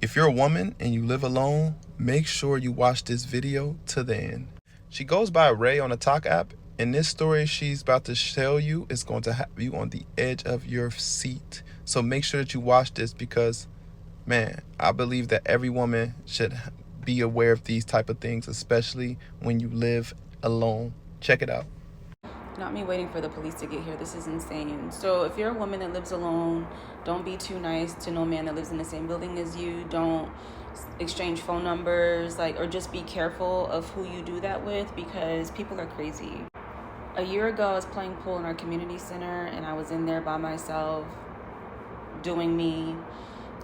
If you're a woman and you live alone, make sure you watch this video to the end. She goes by Ray on the Talk app, and this story she's about to tell you is going to have you on the edge of your seat. So make sure that you watch this because, man, I believe that every woman should be aware of these type of things, especially when you live alone. Check it out. Not me waiting for the police to get here. This is insane. So if you're a woman that lives alone, don't be too nice to no man that lives in the same building as you. Don't exchange phone numbers, or just be careful of who you do that with because people are crazy. A year ago, I was playing pool in our community center and I was in there by myself doing me,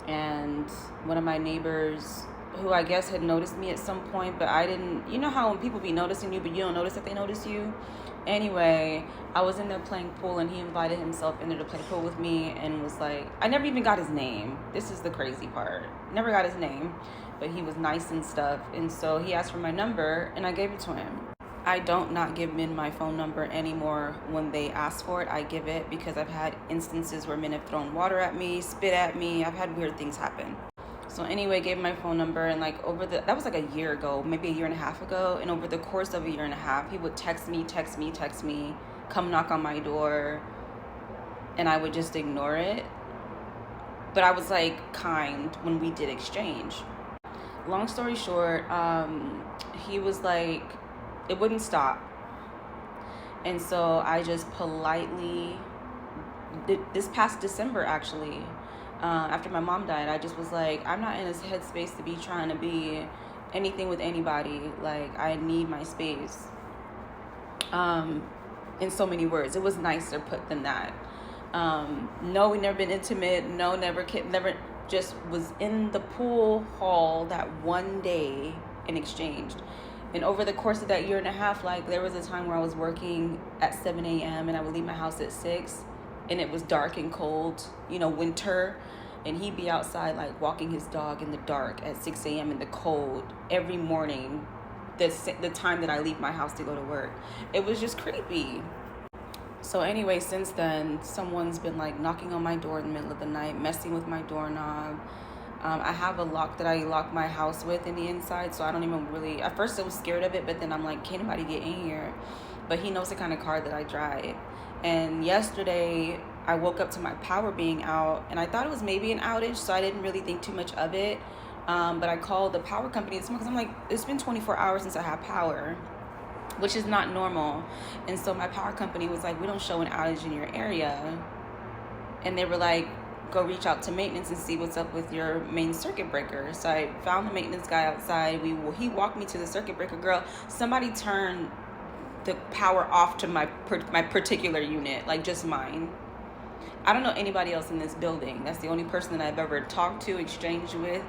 and one of my neighbors, who I guess had noticed me at some point, but I didn't, you know how when people be noticing you but you don't notice that they notice you? Anyway, I was in there playing pool and he invited himself in there to play pool with me and was like, I never even got his name. This is the crazy part. Never got his name, but he was nice and stuff. And so he asked for my number and I gave it to him. I don't not give men my phone number anymore when they ask for it. I give it because I've had instances where men have thrown water at me, spit at me. I've had weird things happen. So anyway, gave my phone number, and that was a year ago, maybe a year and a half ago. And over the course of a year and a half, he would text me, come knock on my door, and I would just ignore it. But I was kind when we did exchange. Long story short, he was like, it wouldn't stop. And so I just politely, this past December actually, after my mom died, I just was like, I'm not in a headspace to be trying to be anything with anybody. I need my space. In so many words, it was nicer put than that. No, we never been intimate. No, never just was in the pool hall that one day and exchanged. And over the course of that year and a half, there was a time where I was working at 7 a.m. and I would leave my house at 6. And it was dark and cold, winter, and he'd be outside walking his dog in the dark at 6 a.m. in the cold every morning, the time that I leave my house to go to work. It was just creepy. So anyway, since then, someone's been knocking on my door in the middle of the night, messing with my doorknob. I have a lock that I lock my house with in the inside, so I don't even really, at first I was scared of it, but then I'm like, can't anybody get in here? But he knows the kind of car that I drive. And yesterday, I woke up to my power being out, and I thought it was maybe an outage, so I didn't really think too much of it. But I called the power company this morning because I'm like, it's been 24 hours since I have power, which is not normal. And so my power company was like, we don't show an outage in your area. And they were like, go reach out to maintenance and see what's up with your main circuit breaker. So I found the maintenance guy outside. He walked me to the circuit breaker. Girl, somebody turned the power off to my particular unit, just mine. I don't know anybody else in this building. That's the only person that I've ever talked to, exchanged with.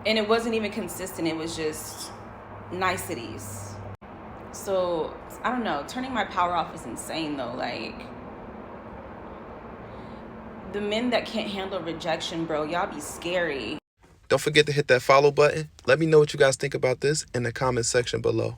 And it wasn't even consistent. It was just niceties. So, I don't know. Turning my power off is insane, though. The men that can't handle rejection, bro, y'all be scary. Don't forget to hit that follow button. Let me know what you guys think about this in the comment section below.